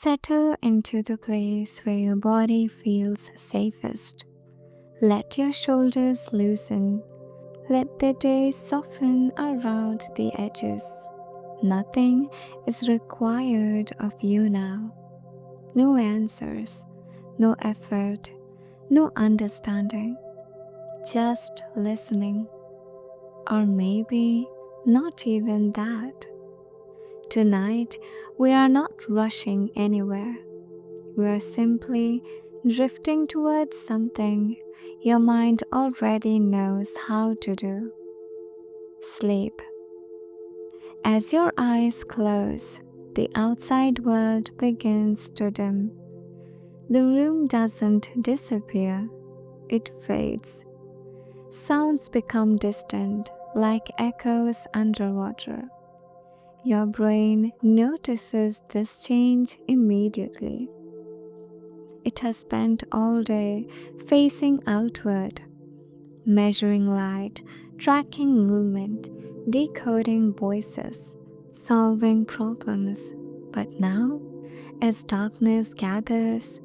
Settle into the place where your body feels safest. Let your shoulders loosen. Let the day soften around the edges. Nothing is required of you now. No answers, no effort, no understanding. Just listening. Or maybe not even that. Tonight, we are not rushing anywhere. We are simply drifting towards something your mind already knows how to do. Sleep. As your eyes close, the outside world begins to dim. The room doesn't disappear, it fades. Sounds become distant, like echoes underwater. Your brain notices this change immediately. It has spent all day facing outward, measuring light, tracking movement, decoding voices, solving problems. But now, as darkness gathers,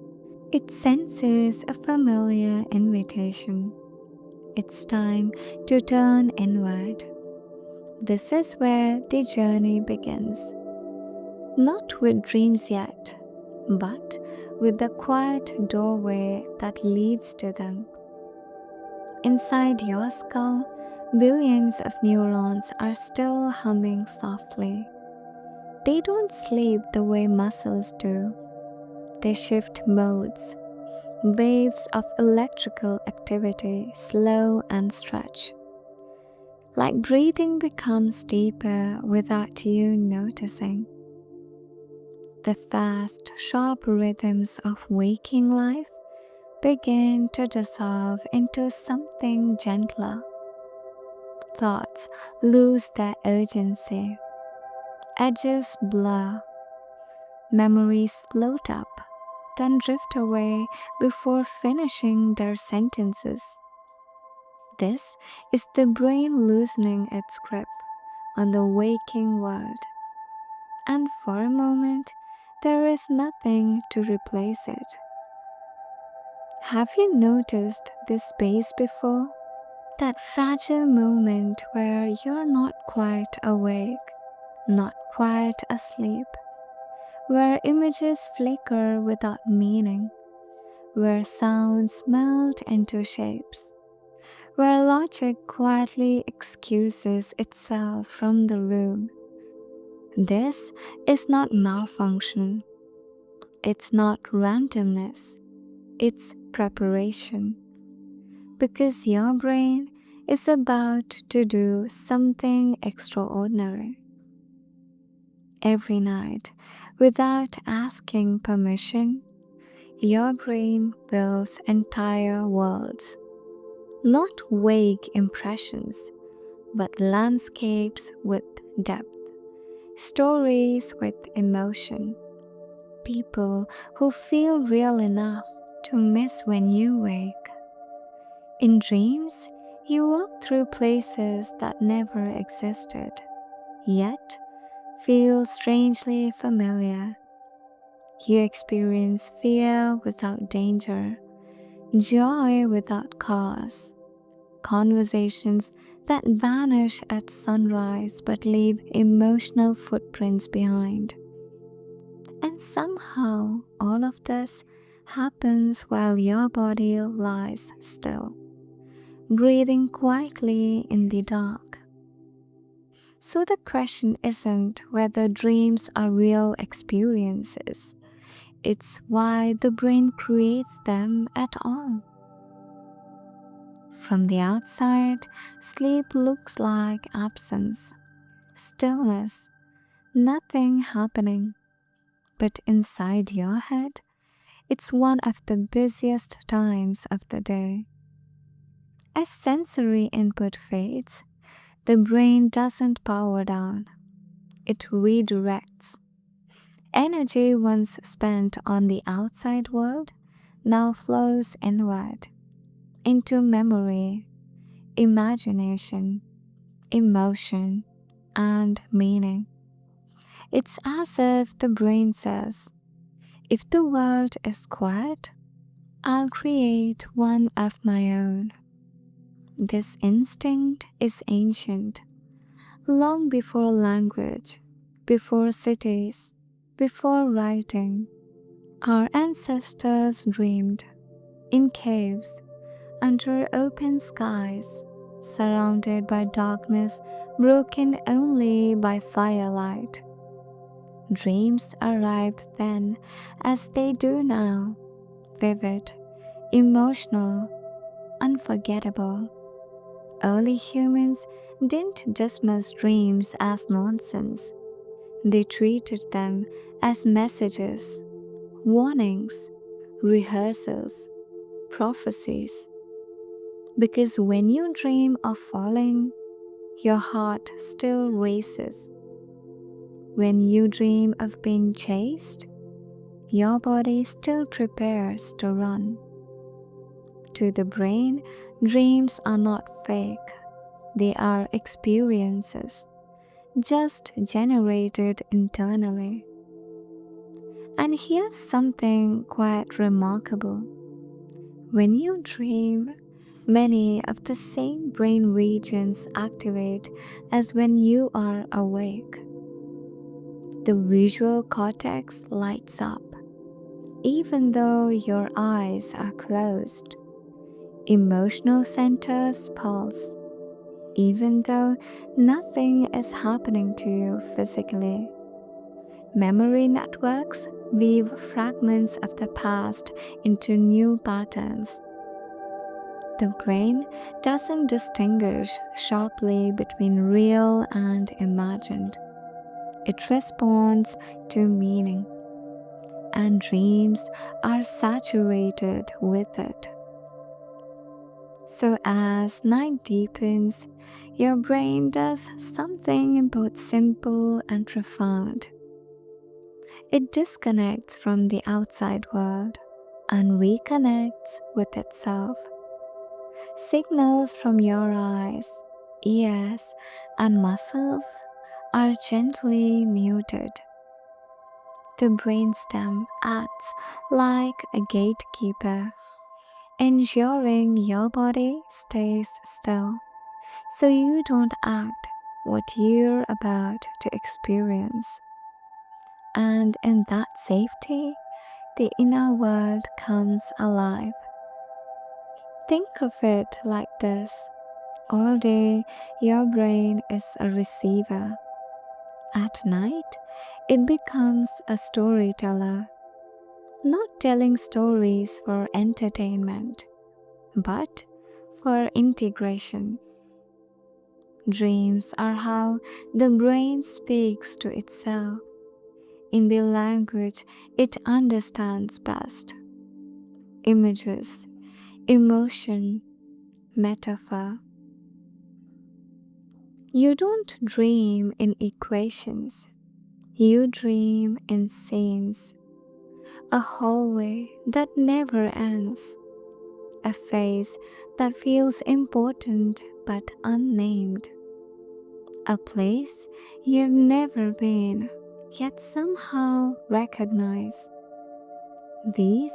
it senses a familiar invitation. It's time to turn inward. This is where the journey begins. Not with dreams yet, but with the quiet doorway that leads to them. Inside your skull, billions of neurons are still humming softly. They don't sleep the way muscles do. They shift modes. Waves of electrical activity slow and stretch. Like breathing becomes deeper without you noticing. The fast, sharp rhythms of waking life begin to dissolve into something gentler. Thoughts lose their urgency. Edges blur. Memories float up, then drift away before finishing their sentences. This is the brain loosening its grip on the waking world. And for a moment, there is nothing to replace it. Have you noticed this space before? That fragile moment where you're not quite awake, not quite asleep, where images flicker without meaning, where sounds melt into shapes, where logic quietly excuses itself from the room. This is not malfunction, it's not randomness, it's preparation. Because your brain is about to do something extraordinary. Every night, without asking permission, your brain builds entire worlds. Not vague impressions, but landscapes with depth, stories with emotion, people who feel real enough to miss when you wake. In dreams, you walk through places that never existed, yet feel strangely familiar. You experience fear without danger, joy without cause, conversations that vanish at sunrise but leave emotional footprints behind. And somehow, all of this happens while your body lies still, breathing quietly in the dark. So the question isn't whether dreams are real experiences, it's why the brain creates them at all. From the outside, sleep looks like absence, stillness, nothing happening. But inside your head, it's one of the busiest times of the day. As sensory input fades, the brain doesn't power down, it redirects. Energy once spent on the outside world now flows inward, into memory, imagination, emotion, and meaning. It's as if the brain says, If the world is quiet, I'll create one of my own. This instinct is ancient, long before language, before cities, before writing. Our ancestors dreamed in caves, under open skies, surrounded by darkness broken only by firelight. Dreams arrived then, as they do now, vivid, emotional, unforgettable. Early humans didn't dismiss dreams as nonsense. They treated them as messages, warnings, rehearsals, prophecies. Because when you dream of falling, your heart still races. When you dream of being chased, your body still prepares to run. To the brain, dreams are not fake, they are experiences, just generated internally. And here's something quite remarkable. When you dream, many of the same brain regions activate as when you are awake. The visual cortex lights up, even though your eyes are closed. Emotional centers pulse, even though nothing is happening to you physically. Memory networks weave fragments of the past into new patterns. The brain doesn't distinguish sharply between real and imagined. It responds to meaning, and dreams are saturated with it. So, as night deepens, your brain does something both simple and profound. It disconnects from the outside world and reconnects with itself. Signals from your eyes, ears, and muscles are gently muted. The brainstem acts like a gatekeeper, ensuring your body stays still so you don't act what you're about to experience. And in that safety, the inner world comes alive. Think of it like this: all day, your brain is a receiver. At night, it becomes a storyteller, not telling stories for entertainment, but for integration. Dreams are how the brain speaks to itself in the language it understands best: images, emotion, metaphor. You don't dream in equations, you dream in scenes. A hallway that never ends, a face that feels important but unnamed, a place you've never been yet somehow recognize. These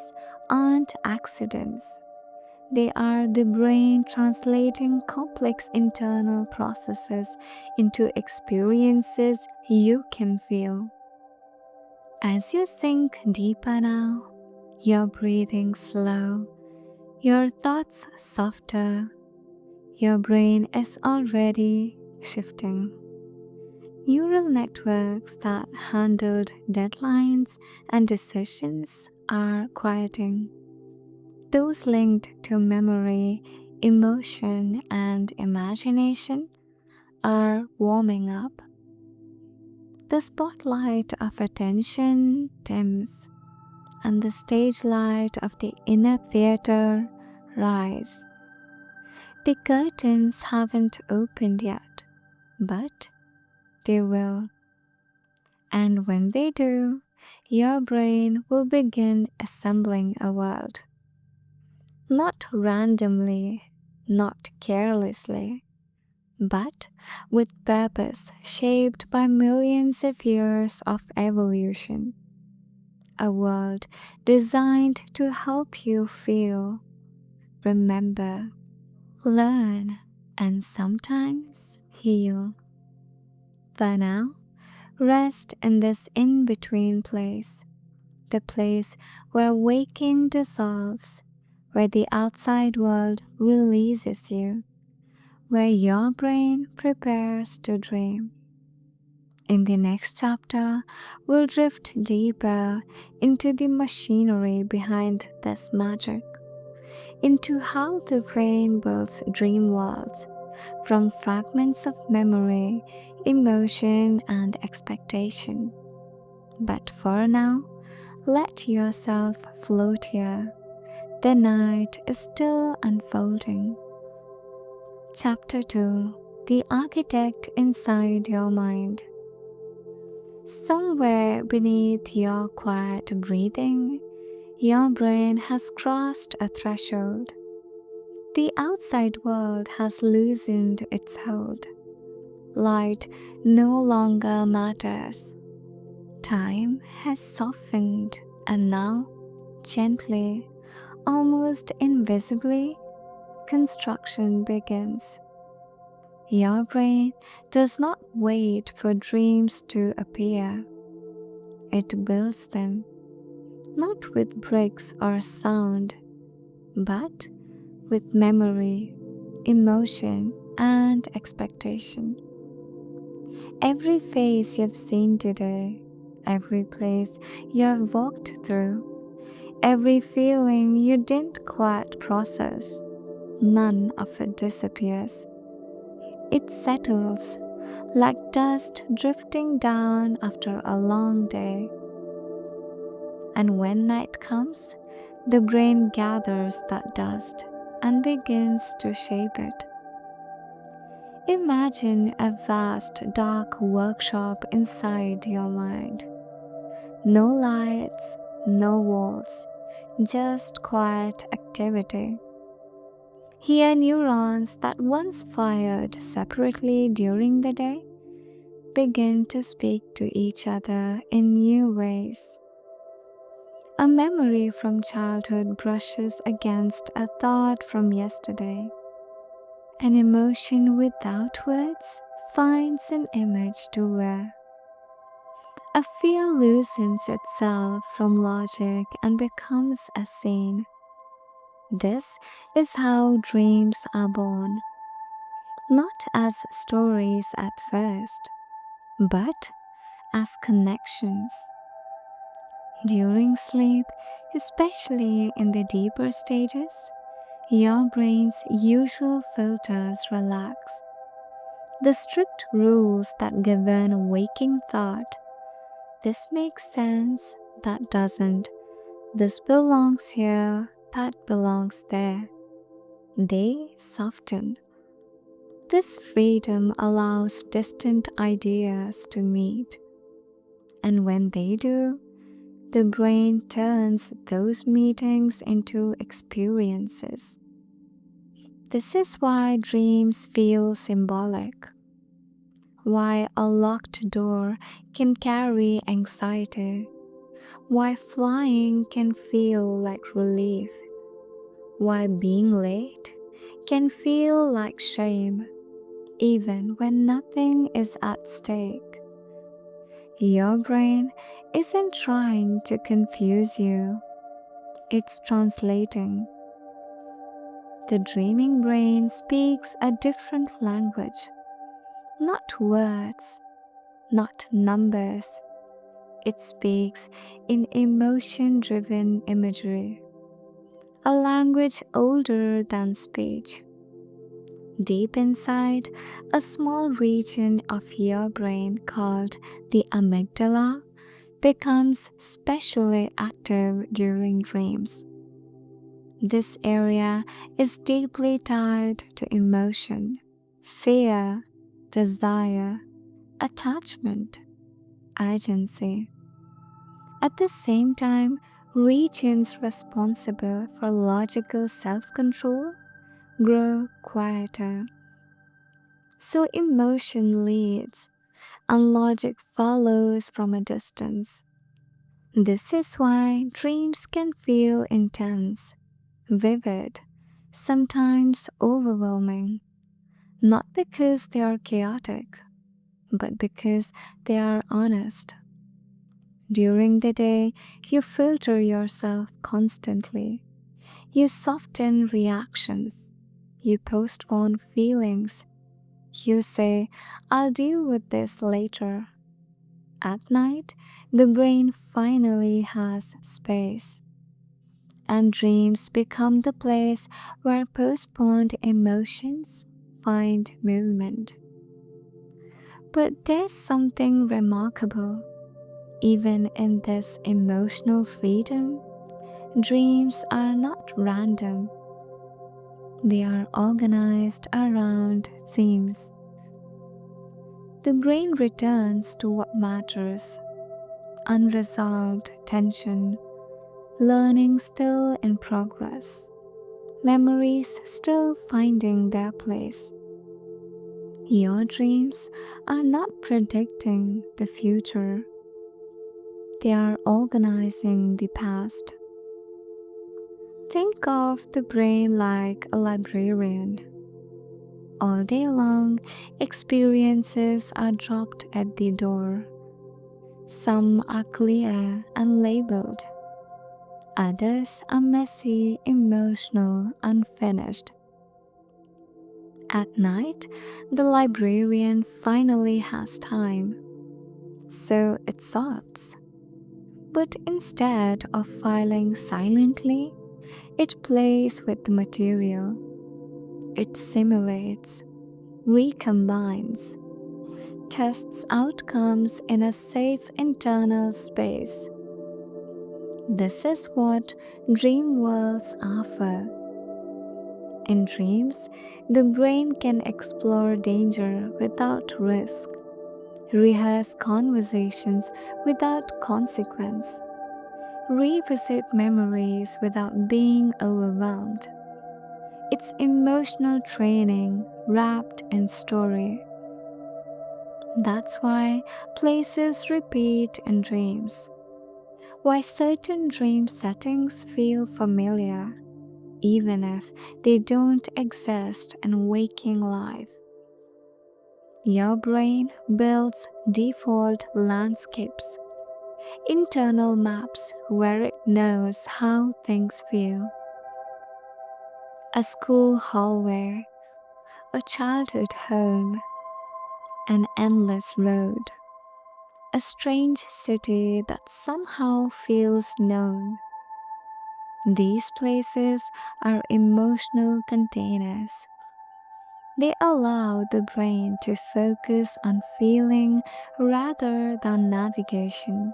aren't accidents. They are the brain translating complex internal processes into experiences you can feel. As you sink deeper now, your breathing slow, your thoughts softer, your brain is already shifting. Neural networks that handled deadlines and decisions are quieting. Those linked to memory, emotion, and imagination are warming up. The spotlight of attention dims, and the stage light of the inner theater rise. The curtains haven't opened yet, but they will. And when they do, your brain will begin assembling a world. Not randomly, not carelessly, but with purpose shaped by millions of years of evolution. a world designed to help you feel, remember, learn, and sometimes heal. For now, rest in this in between place, the place where waking dissolves, where the outside world releases you, where your brain prepares to dream. In the next chapter, we'll drift deeper into the machinery behind this magic, into how the brain builds dream worlds from fragments of memory, emotion, and expectation. But for now, let yourself float here. The night is still unfolding. Chapter 2: The Architect Inside Your Mind. Somewhere beneath your quiet breathing, your brain has crossed a threshold. The outside world has loosened its hold. Light no longer matters. Time has softened, and now, gently, almost invisibly, construction begins. Your brain does not wait for dreams to appear, it builds them, not with bricks or sound, but with memory, emotion, and expectation. Every face you've seen today, every place you have walked through, every feeling you didn't quite process, none of it disappears. It settles like dust drifting down after a long day. And when night comes, the brain gathers that dust and begins to shape it. Imagine a vast dark workshop inside your mind. No lights, no walls, just quiet activity. Here, neurons that once fired separately during the day begin to speak to each other in new ways. A memory from childhood brushes against a thought from yesterday. An emotion without words finds an image to wear. A fear loosens itself from logic and becomes a scene. This is how dreams are born, not as stories at first, but as connections. During sleep, especially in the deeper stages, your brain's usual filters relax. The strict rules that govern waking thought, this makes sense, that doesn't, this belongs here, that belongs there, they soften. This freedom allows distant ideas to meet, and when they do, the brain turns those meetings into experiences. This is why dreams feel symbolic, why a locked door can carry anxiety, why flying can feel like relief, why being late can feel like shame, even when nothing is at stake. Your brain isn't trying to confuse you, it's translating. The dreaming brain speaks a different language, not words, not numbers. It speaks in emotion driven imagery, a language older than speech. Deep inside, a small region of your brain called the amygdala becomes specially active during dreams. This area is deeply tied to emotion, fear, desire, attachment, agency. At the same time, regions responsible for logical self control grow quieter. So emotion leads and logic follows from a distance. This is why dreams can feel intense, vivid, sometimes overwhelming, not because they are chaotic, but because they are honest. During the day, you filter yourself constantly. You soften reactions. You postpone feelings. You say, I'll deal with this later. At night, the brain finally has space, and dreams become the place where postponed emotions find movement. But there's something remarkable. Even in this emotional freedom, dreams are not random. They are organized around themes. The brain returns to what matters: unresolved tension, learning still in progress, memories still finding their place. Your dreams are not predicting the future, they are organizing the past. Think of the brain like a librarian. All day long, experiences are dropped at the door. Some are clear and labeled, others are messy, emotional, unfinished. At night, the librarian finally has time, so it sorts. But instead of filing silently, it plays with the material. It simulates, recombines, tests outcomes in a safe internal space. This is what dream worlds offer. In dreams, the brain can explore danger without risk, rehearse conversations without consequence, revisit memories without being overwhelmed. It's emotional training wrapped in story. That's why places repeat in dreams, why certain dream settings feel familiar, even if they don't exist in waking life. Your brain builds default landscapes, internal maps where it knows how things feel. A school hallway, a childhood home, an endless road, a strange city that somehow feels known. These places are emotional containers. They allow the brain to focus on feeling rather than navigation.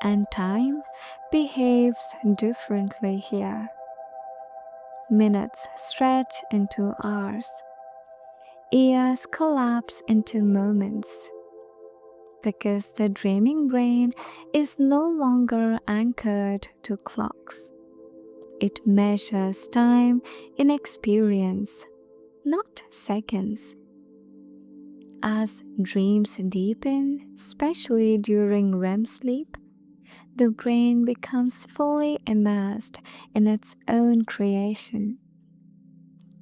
And time behaves differently here. Minutes stretch into hours. Years collapse into moments because the dreaming brain is no longer anchored to clocks. It measures time in experience, not seconds. As dreams deepen, especially during REM sleep, the brain becomes fully immersed in its own creation.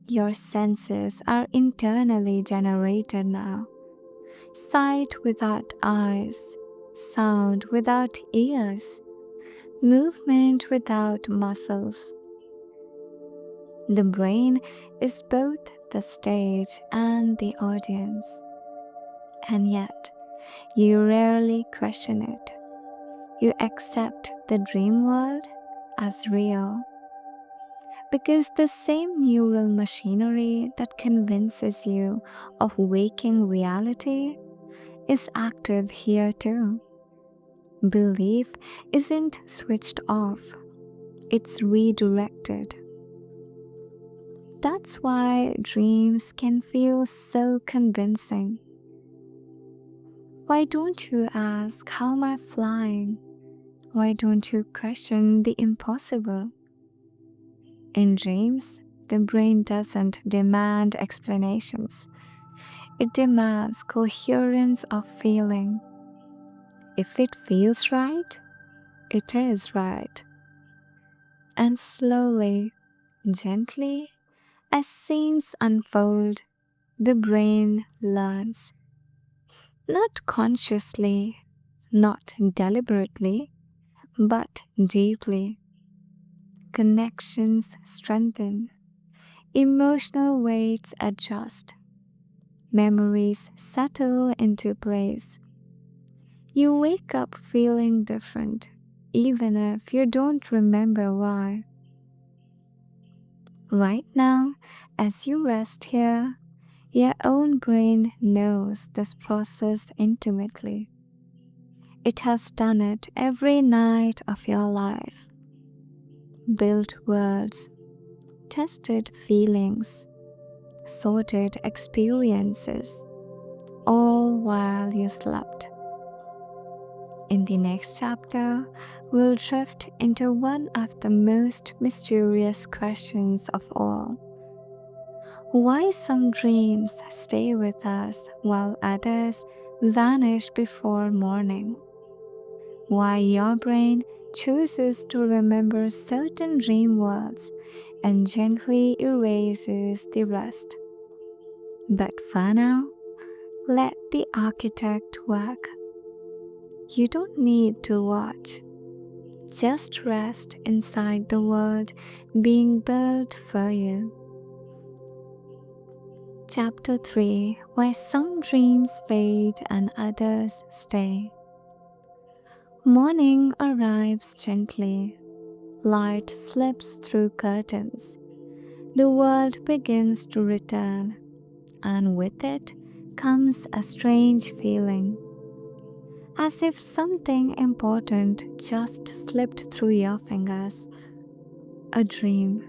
Your senses are internally generated now. Sight without eyes, sound without ears, movement without muscles. The brain is both the stage and the audience, and yet you rarely question it. You accept the dream world as real because the same neural machinery that convinces you of waking reality is active here too. Belief isn't switched off, it's redirected. That's why dreams can feel so convincing. Why don't you ask, how am I flying? Why don't you question the impossible? In dreams, the brain doesn't demand explanations. It demands coherence of feeling. If it feels right, it is right. And slowly, gently, as scenes unfold, the brain learns. Not consciously, not deliberately, but deeply. Connections strengthen, emotional weights adjust, memories settle into place. You wake up feeling different, even if you don't remember why. Right now, as you rest here, your own brain knows this process intimately. It has done it every night of your life, built words, tested feelings, sorted experiences, all while you slept. In the next chapter, we'll drift into one of the most mysterious questions of all. Why some dreams stay with us while others vanish before morning? Why your brain chooses to remember certain dream words and gently erases the rest. But for now, let the architect work. You don't need to watch. Just rest inside the world being built for you. Chapter 3: Why Some Dreams Fade and Others Stay. Morning arrives gently. Light slips through curtains. The world begins to return, and with it comes a strange feeling, as if something important just slipped through your fingers. A dream.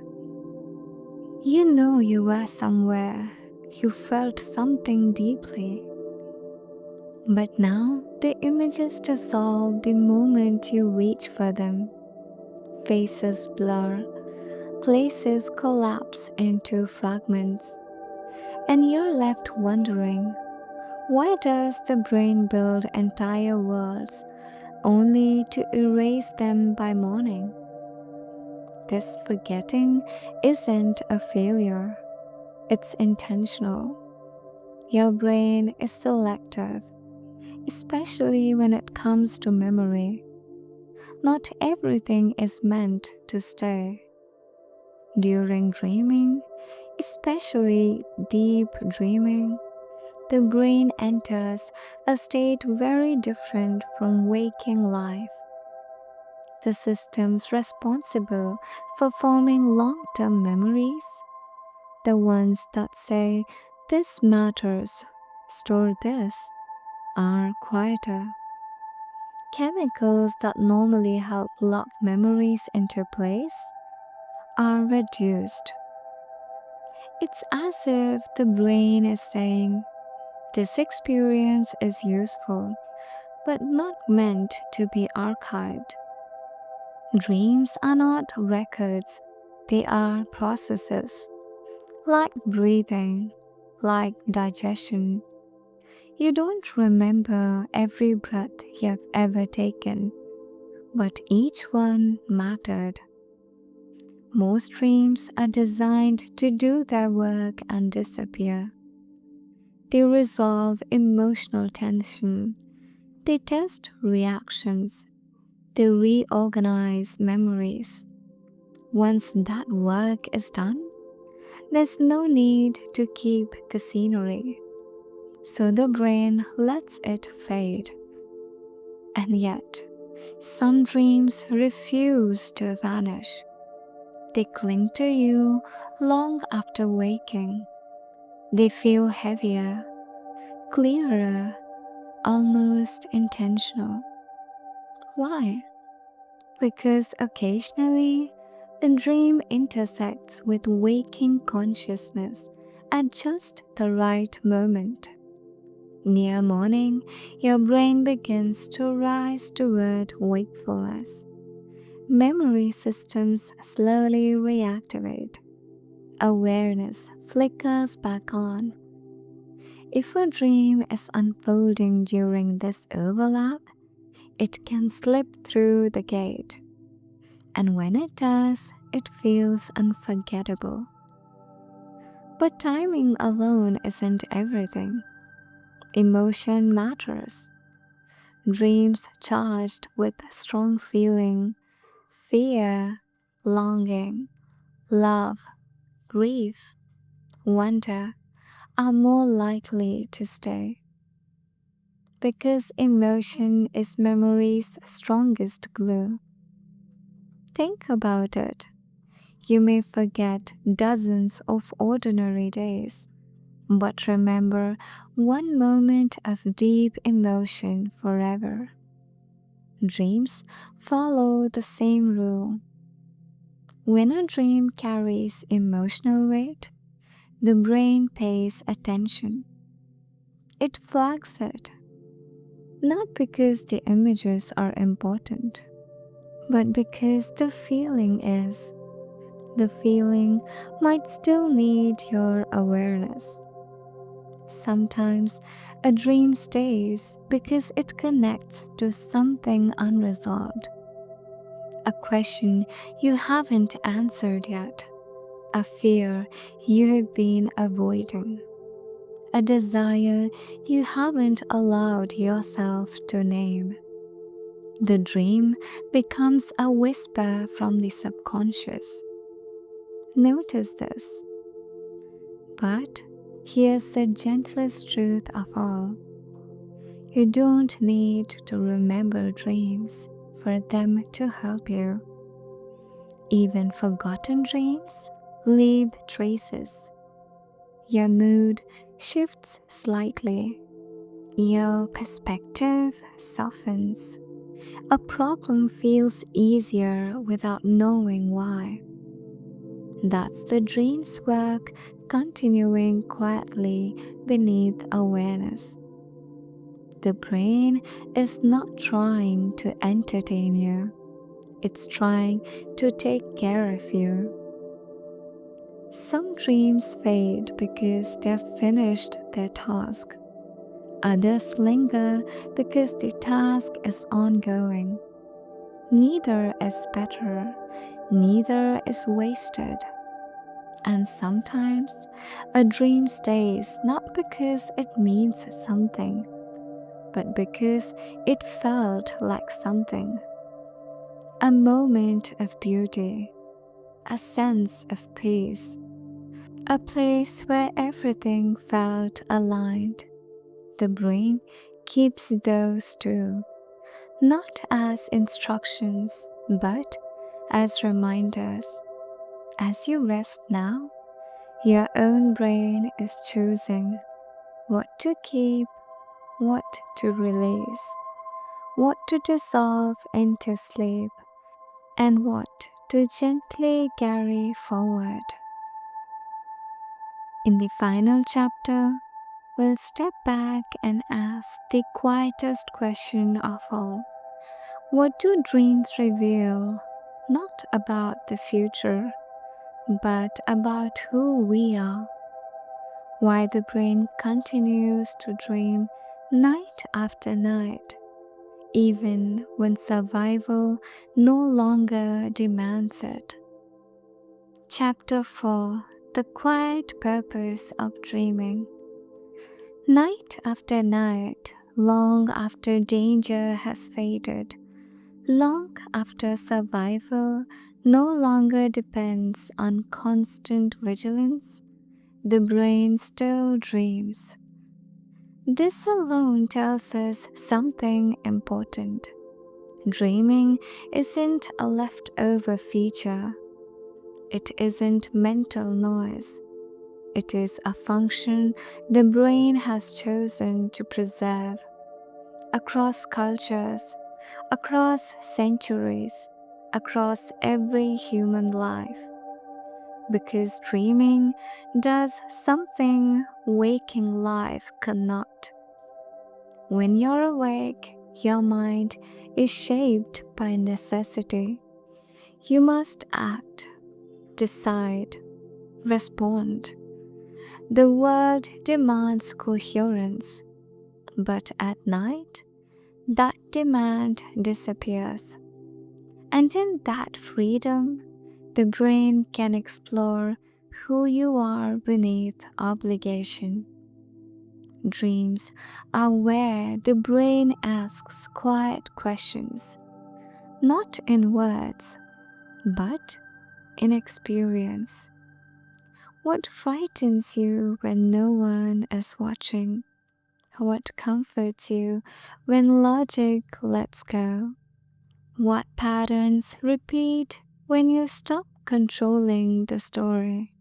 You know you were somewhere, you felt something deeply. But now the images dissolve the moment you reach for them. Faces blur, places collapse into fragments, and you're left wondering, why does the brain build entire worlds only to erase them by morning? This forgetting isn't a failure, it's intentional. Your brain is selective, especially when it comes to memory. Not everything is meant to stay. During dreaming, especially deep dreaming, the brain enters a state very different from waking life. The systems responsible for forming long term memories, the ones that say, "This matters, store this," are quieter. Chemicals that normally help lock memories into place are reduced. It's as if the brain is saying, "This experience is useful, but not meant to be archived." Dreams are not records, they are processes, like breathing, like digestion. You don't remember every breath you've ever taken, but each one mattered. Most dreams are designed to do their work and disappear. They resolve emotional tension, they test reactions, they reorganize memories. Once that work is done, there's no need to keep the scenery. So the brain lets it fade. And yet, some dreams refuse to vanish. They cling to you long after waking. They feel heavier, clearer, almost intentional. Why? Because occasionally the dream intersects with waking consciousness at just the right moment. Near morning, your brain begins to rise toward wakefulness. Memory systems slowly reactivate. Awareness flickers back on. If a dream is unfolding during this overlap, it can slip through the gate. And when it does, it feels unforgettable. But timing alone isn't everything. Emotion matters. Dreams charged with strong feeling, fear, longing, love, grief, wonder are more likely to stay. Because emotion is memory's strongest glue. Think about it. You may forget dozens of ordinary days, but remember one moment of deep emotion forever. Dreams follow the same rule. When a dream carries emotional weight, the brain pays attention. It flags it, not because the images are important, but because the feeling is. The feeling might still need your awareness. Sometimes a dream stays because it connects to something unresolved, a question you haven't answered yet, a fear you have been avoiding, a desire you haven't allowed yourself to name. The dream becomes a whisper from the subconscious. Notice this. But here's the gentlest truth of all. You don't need to remember dreams for them to help you. Even forgotten dreams leave traces. Your mood shifts slightly. Your perspective softens. A problem feels easier without knowing why. That's the dream's work continuing quietly beneath awareness. The brain is not trying to entertain you, it's trying to take care of you. Some dreams fade because they've finished their task. Others linger because the task is ongoing. Neither is better, neither is wasted. And sometimes a dream stays not because it means something, but because it felt like something. A moment of beauty, a sense of peace, a place where everything felt aligned. The brain keeps those too, not as instructions, but as reminders. As you rest now, your own brain is choosing what to keep, what to release, what to dissolve into sleep, and what to gently carry forward. In the final chapter, we'll step back and ask the quietest question of all. What do dreams reveal? Not about the future, but about who we are. Why the brain continues to dream night after night, even when survival no longer demands it. Chapter 4: The Quiet Purpose of Dreaming. Night after night, long after danger has faded, long after survival no longer depends on constant vigilance, the brain still dreams. This alone tells us something important. Dreaming isn't a leftover feature. It isn't mental noise. It is a function the brain has chosen to preserve across cultures, across centuries, across every human life. Because dreaming does something waking life cannot. When you're awake, your mind is shaped by necessity. You must act, decide, respond. The world demands coherence, but at night, that demand disappears. And in that freedom, the brain can explore who you are beneath obligation. Dreams are where the brain asks quiet questions, not in words, but in experience. What frightens you when no one is watching? What comforts you when logic lets go? What patterns repeat when you stop controlling the story?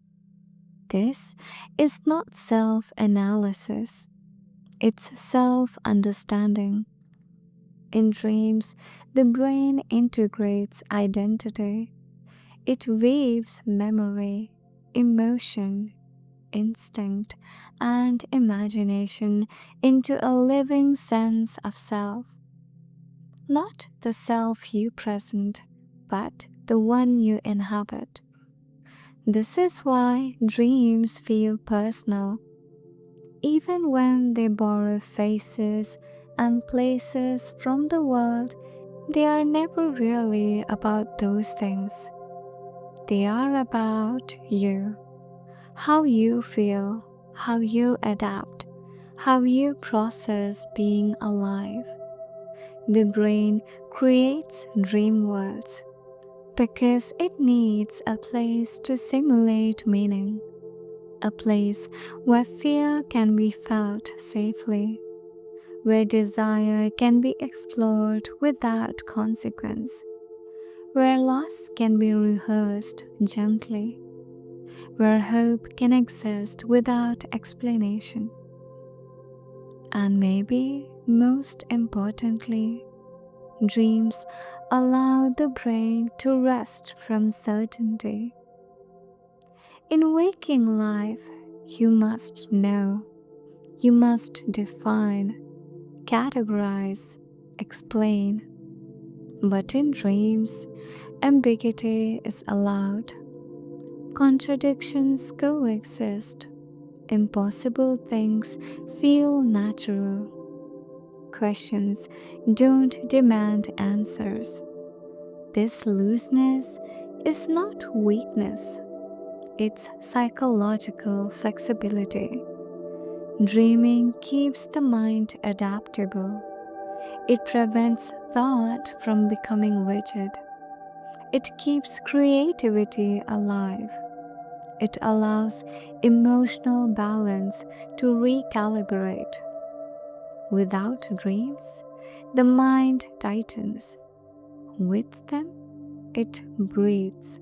This is not self analysis, it's self understanding. In dreams, the brain integrates identity, it weaves memory, emotion, instinct, and imagination into a living sense of self. Not the self you present, but the one you inhabit. This is why dreams feel personal, even when they borrow faces and places from the world. They are never really about those things. They are about you, how you feel, how you adapt, how you process being alive. The brain creates dream worlds because it needs a place to simulate meaning, a place where fear can be felt safely, where desire can be explored without consequence, where loss can be rehearsed gently, where hope can exist without explanation. And maybe most importantly, dreams allow the brain to rest from certainty. In waking life, you must know, you must define, categorize, explain. But in dreams, ambiguity is allowed. Contradictions coexist. Impossible things feel natural. Questions don't demand answers. This looseness is not weakness, it's psychological flexibility. Dreaming keeps the mind adaptable. It prevents thought from becoming rigid. It keeps creativity alive. It allows emotional balance to recalibrate. Without dreams, the mind tightens. With them, it breathes.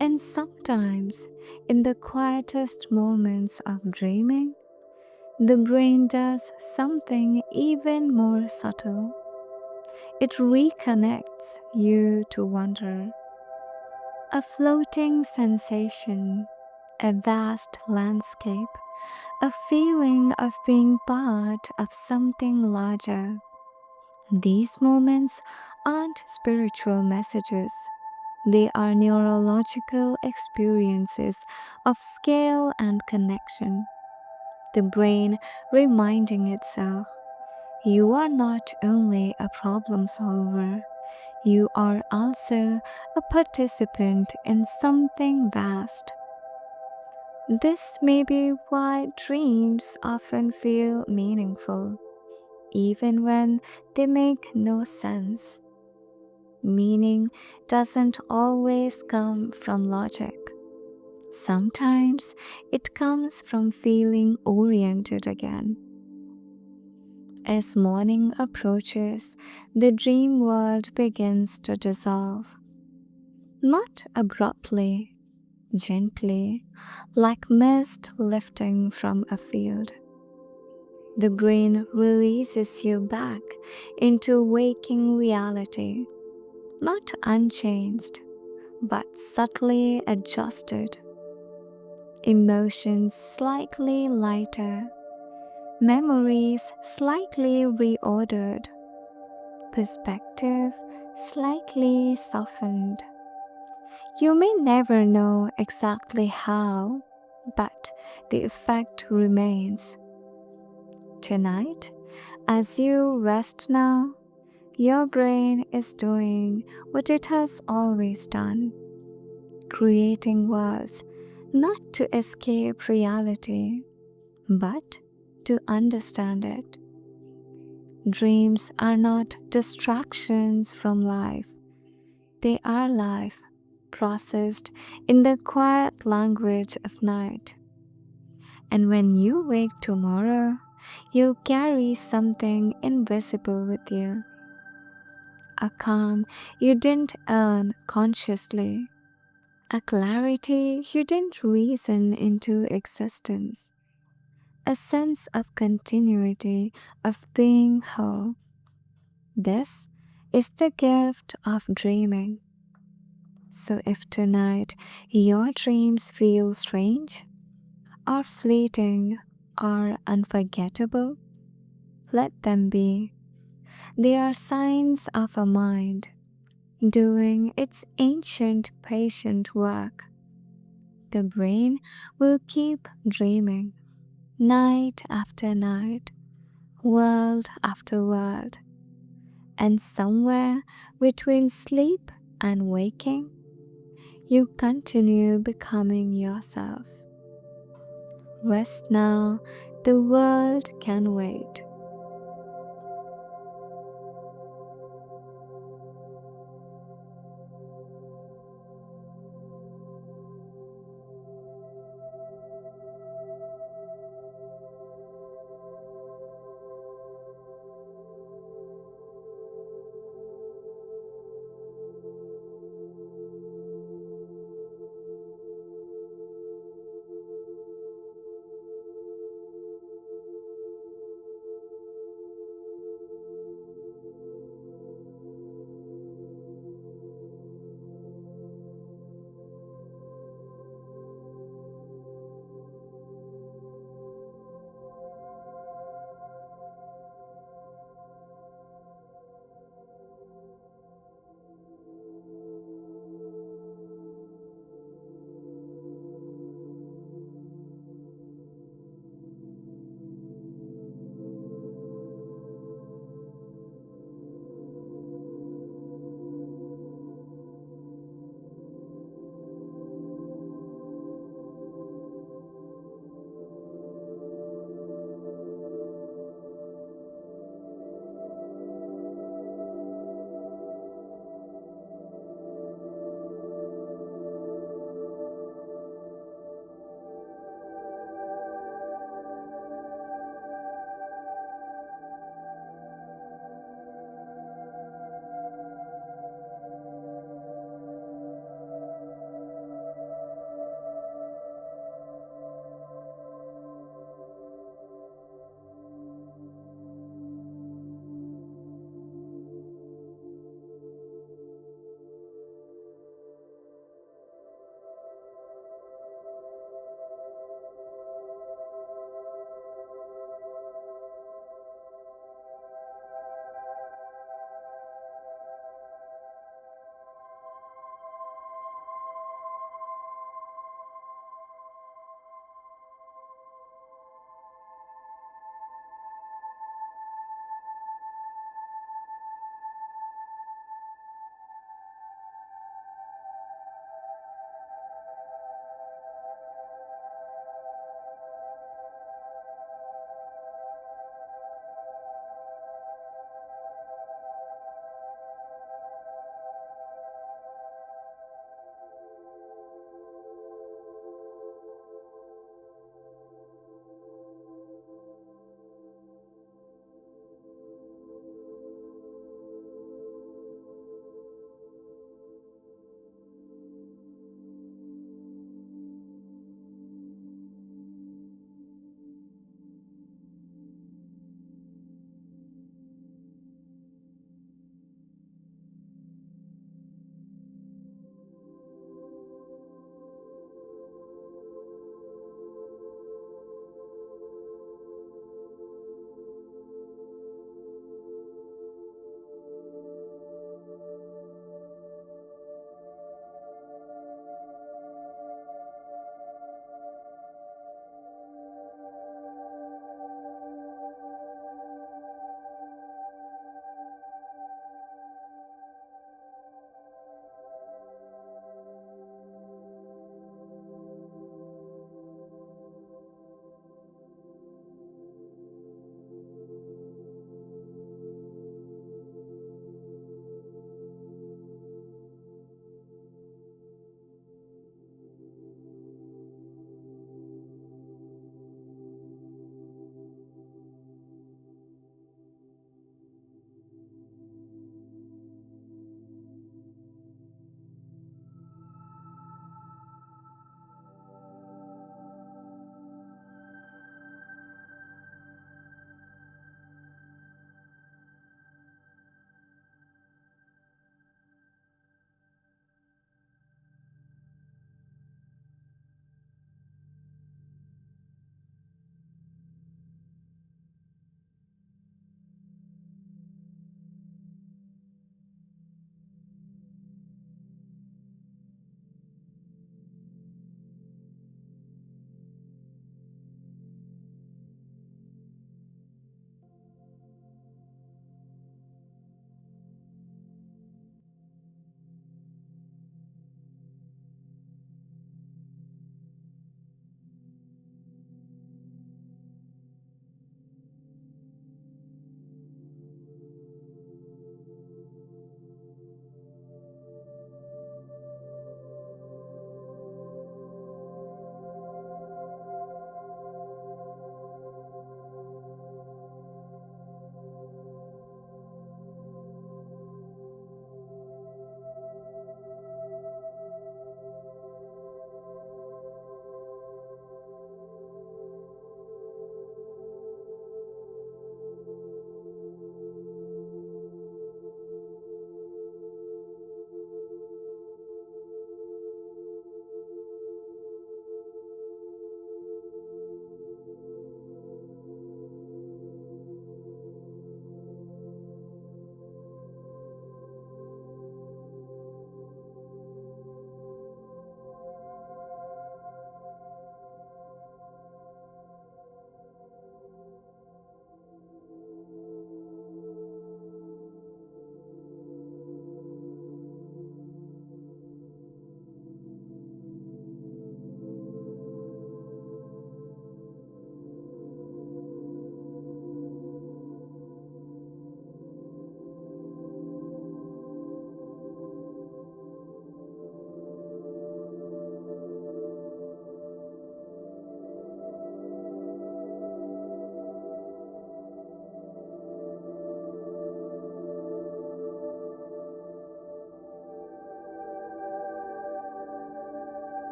And sometimes, in the quietest moments of dreaming, the brain does something even more subtle. It reconnects you to wonder, a floating sensation, a vast landscape, a feeling of being part of something larger. These moments aren't spiritual messages, they are neurological experiences of scale and connection. The brain reminding itself, you are not only a problem solver, you are also a participant in something vast. This may be why dreams often feel meaningful, even when they make no sense. Meaning doesn't always come from logic. Sometimes it comes from feeling oriented again. As morning approaches, the dream world begins to dissolve. Not abruptly, gently, like mist lifting from a field. The brain releases you back into waking reality, not unchanged, but subtly adjusted. Emotions slightly lighter, memories slightly reordered, perspective slightly softened. You may never know exactly how, but the effect remains. Tonight, as you rest now, Your brain is doing what it has always done, creating worlds not to escape reality, but to understand it. Dreams are not distractions from life, they are life processed in the quiet language of night. And when you wake tomorrow, you'll carry something invisible with you, a calm you didn't earn consciously, a clarity you didn't reason into existence, a sense of continuity, of being whole. This is the gift of dreaming. So if tonight your dreams feel strange, or fleeting, or unforgettable, let them be. They are signs of a mind doing its ancient patient work. The brain will keep dreaming, night after night, world after world, and somewhere between sleep and waking, you continue becoming yourself. Rest now, the world can wait.